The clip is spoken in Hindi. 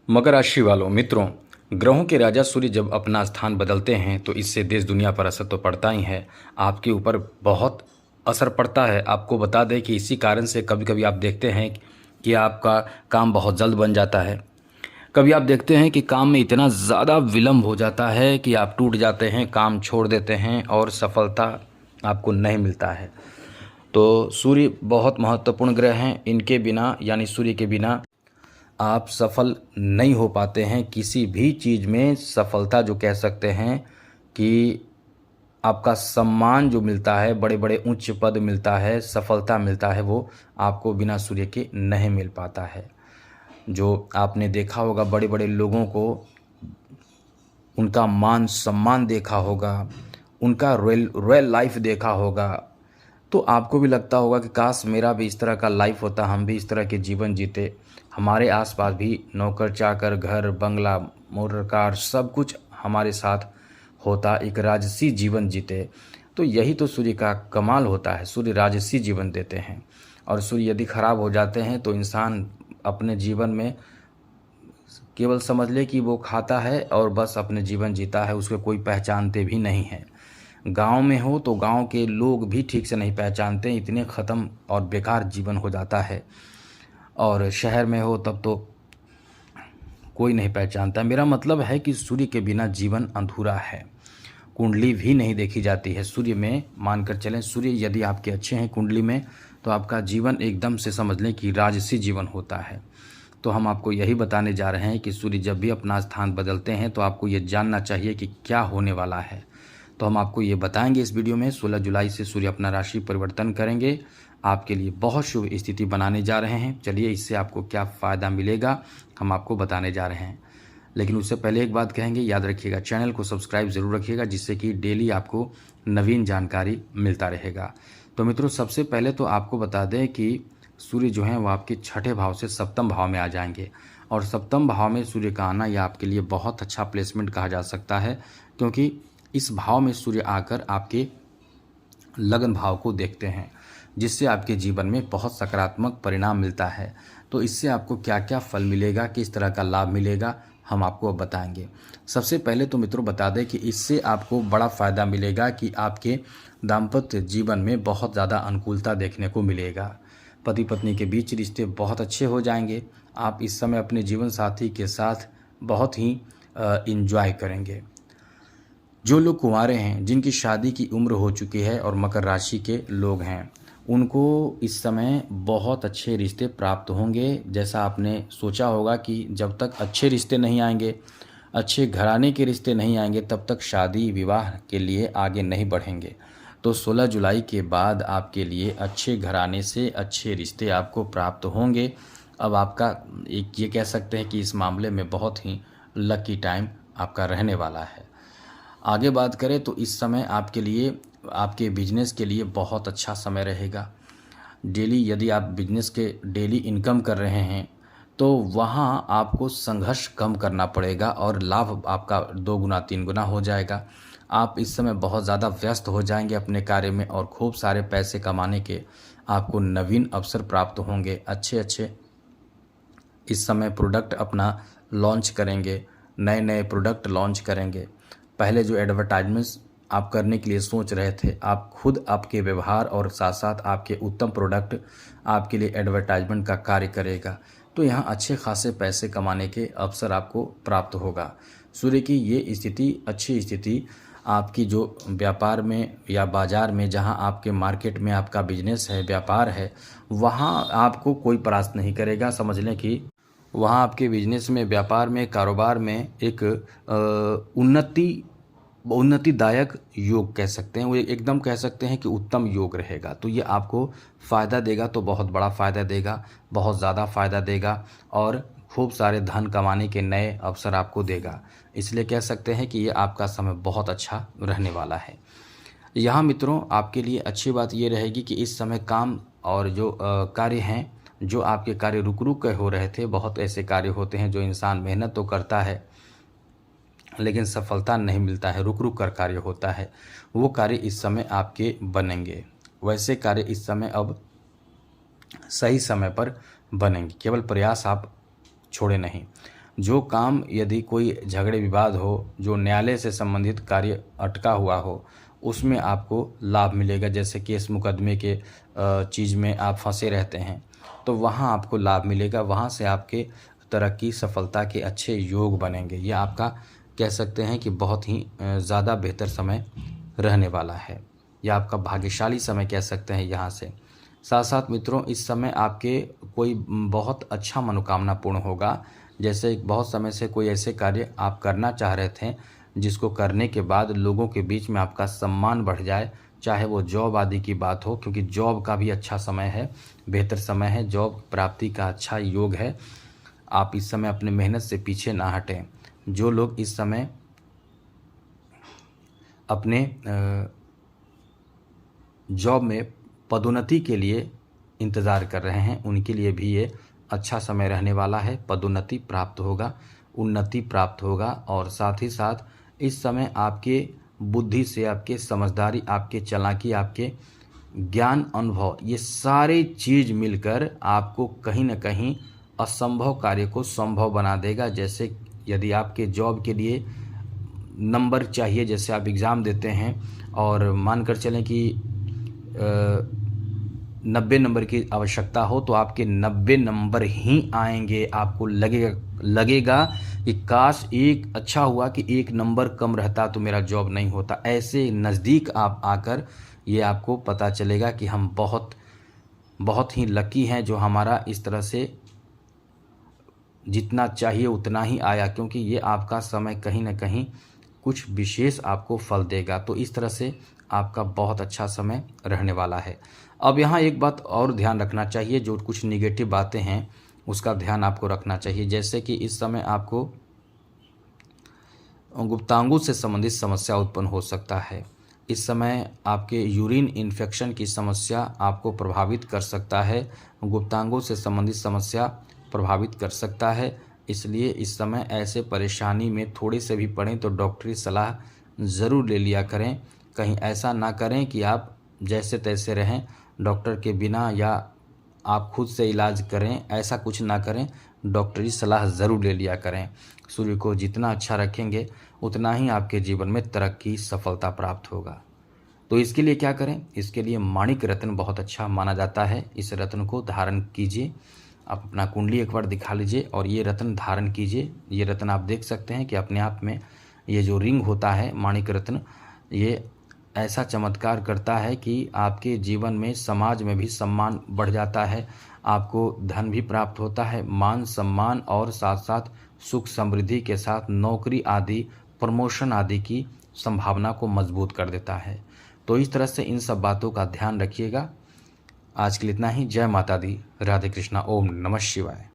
मकर राशि वालों मित्रों, ग्रहों के राजा सूर्य जब अपना स्थान बदलते हैं तो इससे देश दुनिया पर असर तो पड़ता ही है। आपके ऊपर बहुत असर पड़ता है। आपको बता दें कि इसी कारण से कभी कभी आप देखते हैं कि आपका काम बहुत जल्द बन जाता है। कभी आप देखते हैं कि काम में इतना ज़्यादा विलम्ब हो जाता है कि आप टूट जाते हैं, काम छोड़ देते हैं और सफलता आपको नहीं मिलता है। तो सूर्य बहुत महत्वपूर्ण ग्रह हैं। इनके बिना यानी सूर्य के बिना आप सफल नहीं हो पाते हैं। किसी भी चीज़ में सफलता जो कह सकते हैं कि आपका सम्मान जो मिलता है, बड़े बड़े उच्च पद मिलता है, सफलता मिलता है, वो आपको बिना सूर्य के नहीं मिल पाता है। जो आपने देखा होगा बड़े बड़े लोगों को, उनका मान सम्मान देखा होगा, उनका रॉयल रॉयल लाइफ देखा होगा, तो आपको भी लगता होगा कि काश मेरा भी इस तरह का लाइफ होता, हम भी इस तरह के जीवन जीते। हमारे आसपास भी नौकर चाकर, घर बंगला, मोटर कार सब कुछ हमारे साथ होता, एक राजसी जीवन जीते। तो यही तो सूर्य का कमाल होता है। सूर्य राजसी जीवन देते हैं और सूर्य यदि खराब हो जाते हैं तो इंसान अपने जीवन में केवल समझ ले कि वो खाता है और बस अपने जीवन जीता है, उसको कोई पहचानते भी नहीं है। गांव में हो तो गांव के लोग भी ठीक से नहीं पहचानते, इतने ख़त्म और बेकार जीवन हो जाता है। और शहर में हो तब तो कोई नहीं पहचानता। मेरा मतलब है कि सूर्य के बिना जीवन अधूरा है। कुंडली भी नहीं देखी जाती है सूर्य में। मानकर चलें सूर्य यदि आपके अच्छे हैं कुंडली में तो आपका जीवन एकदम से समझ लें कि राजसी जीवन होता है। तो हम आपको यही बताने जा रहे हैं कि सूर्य जब भी अपना स्थान बदलते हैं तो आपको ये जानना चाहिए कि क्या होने वाला है। तो हम आपको ये बताएंगे इस वीडियो में। 16 जुलाई से सूर्य अपना राशि परिवर्तन करेंगे, आपके लिए बहुत शुभ स्थिति बनाने जा रहे हैं। चलिए इससे आपको क्या फ़ायदा मिलेगा हम आपको बताने जा रहे हैं। लेकिन उससे पहले एक बात कहेंगे, याद रखिएगा चैनल को सब्सक्राइब ज़रूर रखिएगा, जिससे कि डेली आपको नवीन जानकारी मिलता रहेगा। तो मित्रों सबसे पहले तो आपको बता दें कि सूर्य जो हैं वो आपके छठे भाव से सप्तम भाव में आ जाएंगे। और सप्तम भाव में सूर्य का आना यह आपके लिए बहुत अच्छा प्लेसमेंट कहा जा सकता है, क्योंकि इस भाव में सूर्य आकर आपके लगन भाव को देखते हैं, जिससे आपके जीवन में बहुत सकारात्मक परिणाम मिलता है। तो इससे आपको क्या क्या फल मिलेगा, किस तरह का लाभ मिलेगा, हम आपको अब बताएंगे। सबसे पहले तो मित्रों बता दें कि इससे आपको बड़ा फ़ायदा मिलेगा कि आपके दाम्पत्य जीवन में बहुत ज़्यादा अनुकूलता देखने को मिलेगा। पति पत्नी के बीच रिश्ते बहुत अच्छे हो जाएंगे। आप इस समय अपने जीवन साथी के साथ बहुत ही इंजॉय करेंगे। जो लोग कुंवारे हैं, जिनकी शादी की उम्र हो चुकी है और मकर राशि के लोग हैं, उनको इस समय बहुत अच्छे रिश्ते प्राप्त होंगे। जैसा आपने सोचा होगा कि जब तक अच्छे रिश्ते नहीं आएंगे, अच्छे घराने के रिश्ते नहीं आएंगे, तब तक शादी विवाह के लिए आगे नहीं बढ़ेंगे। तो 16 जुलाई के बाद आपके लिए अच्छे घराने से अच्छे रिश्ते आपको प्राप्त होंगे। अब आपका एक ये कह सकते हैं कि इस मामले में बहुत ही लकी टाइम आपका रहने वाला है। आगे बात करें तो इस समय आपके लिए, आपके बिजनेस के लिए बहुत अच्छा समय रहेगा। डेली यदि आप बिजनेस के डेली इनकम कर रहे हैं तो वहाँ आपको संघर्ष कम करना पड़ेगा और लाभ आपका 2 गुना 3 गुना हो जाएगा। आप इस समय बहुत ज़्यादा व्यस्त हो जाएंगे अपने कार्य में और खूब सारे पैसे कमाने के आपको नवीन अवसर प्राप्त होंगे। अच्छे अच्छे इस समय प्रोडक्ट अपना लॉन्च करेंगे, नए नए प्रोडक्ट लॉन्च करेंगे। पहले जो एडवर्टाइजमेंट्स आप करने के लिए सोच रहे थे, आप खुद आपके व्यवहार और साथ साथ आपके उत्तम प्रोडक्ट आपके लिए एडवर्टाइजमेंट का कार्य करेगा। तो यहाँ अच्छे खासे पैसे कमाने के अवसर आपको प्राप्त होगा। सूर्य की ये स्थिति, अच्छी स्थिति आपकी जो व्यापार में या बाज़ार में, जहाँ आपके मार्केट में आपका बिजनेस है, व्यापार है, वहाँ आपको कोई परास्त नहीं करेगा। समझ लें कि वहाँ आपके बिजनेस में, व्यापार में, कारोबार में एक उन्नतिदायक योग कह सकते हैं, वो एकदम कह सकते हैं कि उत्तम योग रहेगा। तो ये आपको फ़ायदा देगा, तो बहुत बड़ा फ़ायदा देगा, बहुत ज़्यादा फ़ायदा देगा और खूब सारे धन कमाने के नए अवसर आपको देगा। इसलिए कह सकते हैं कि ये आपका समय बहुत अच्छा रहने वाला है। यहाँ मित्रों आपके लिए अच्छी बात ये रहेगी कि इस समय काम और जो कार्य हैं, जो आपके कार्य रुक रुक कर हो रहे थे, बहुत ऐसे कार्य होते हैं जो इंसान मेहनत तो करता है लेकिन सफलता नहीं मिलता है, रुक रुक कर कार्य होता है, वो कार्य इस समय आपके बनेंगे। वैसे कार्य इस समय अब सही समय पर बनेंगे, केवल प्रयास आप छोड़े नहीं। जो काम यदि कोई झगड़े विवाद हो, जो न्यायालय से संबंधित कार्य अटका हुआ हो, उसमें आपको लाभ मिलेगा। जैसे केस मुकदमे के चीज़ में आप फंसे रहते हैं तो वहाँ आपको लाभ मिलेगा, वहाँ से आपके तरक्की सफलता के अच्छे योग बनेंगे। यह आपका कह सकते हैं कि बहुत ही ज़्यादा बेहतर समय रहने वाला है। यह आपका भाग्यशाली समय कह सकते हैं यहाँ से। साथ साथ मित्रों, इस समय आपके कोई बहुत अच्छा मनोकामना पूर्ण होगा। जैसे बहुत समय से कोई ऐसे कार्य आप करना चाह रहे थे जिसको करने के बाद लोगों के बीच में आपका सम्मान बढ़ जाए, चाहे वो जॉब आदि की बात हो, क्योंकि जॉब का भी अच्छा समय है, बेहतर समय है, जॉब प्राप्ति का अच्छा योग है। आप इस समय अपने मेहनत से पीछे ना हटें। जो लोग इस समय अपने जॉब में पदोन्नति के लिए इंतज़ार कर रहे हैं, उनके लिए भी ये अच्छा समय रहने वाला है। पदोन्नति प्राप्त होगा, उन्नति प्राप्त होगा और साथ ही साथ इस समय आपके बुद्धि से, आपके समझदारी, आपके चालाकी, आपके ज्ञान, अनुभव, ये सारी चीज़ मिलकर आपको कहीं न कहीं असंभव कार्य को संभव बना देगा। जैसे यदि आपके जॉब के लिए नंबर चाहिए, जैसे आप एग्ज़ाम देते हैं और मानकर चलें कि 90 नंबर की आवश्यकता हो तो आपके 90 नंबर ही आएंगे। आपको लगेगा कि काश एक अच्छा हुआ कि एक नंबर कम रहता तो मेरा जॉब नहीं होता। ऐसे नज़दीक आप आकर ये आपको पता चलेगा कि हम बहुत बहुत ही लकी हैं जो हमारा इस तरह से जितना चाहिए उतना ही आया, क्योंकि ये आपका समय कहीं ना कहीं कुछ विशेष आपको फल देगा। तो इस तरह से आपका बहुत अच्छा समय रहने वाला है। अब यहाँ एक बात और ध्यान रखना चाहिए, जो कुछ निगेटिव बातें हैं उसका ध्यान आपको रखना चाहिए। जैसे कि इस समय आपको गुप्तांगों से संबंधित समस्या उत्पन्न हो सकता है। इस समय आपके यूरिन इन्फेक्शन की समस्या आपको प्रभावित कर सकता है, गुप्तांगों से संबंधित समस्या प्रभावित कर सकता है। इसलिए इस समय ऐसे परेशानी में थोड़े से भी पड़ें तो डॉक्टरी सलाह ज़रूर ले लिया करें। कहीं ऐसा ना करें कि आप जैसे तैसे रहें डॉक्टर के बिना, या आप खुद से इलाज करें, ऐसा कुछ ना करें, डॉक्टरी सलाह ज़रूर ले लिया करें। सूर्य को जितना अच्छा रखेंगे उतना ही आपके जीवन में तरक्की, सफलता प्राप्त होगा। तो इसके लिए क्या करें? इसके लिए माणिक रत्न बहुत अच्छा माना जाता है। इस रत्न को धारण कीजिए। आप अपना कुंडली एक बार दिखा लीजिए और ये रत्न धारण कीजिए। ये रत्न आप देख सकते हैं कि अपने आप में ये जो रिंग होता है माणिक रत्न, ये ऐसा चमत्कार करता है कि आपके जीवन में, समाज में भी सम्मान बढ़ जाता है, आपको धन भी प्राप्त होता है, मान सम्मान और साथ साथ सुख समृद्धि के साथ नौकरी आदि, प्रमोशन आदि की संभावना को मजबूत कर देता है। तो इस तरह से इन सब बातों का ध्यान रखिएगा। आज के लिए इतना ही। जय माता दी। राधे कृष्णा। ओम नमः शिवाय।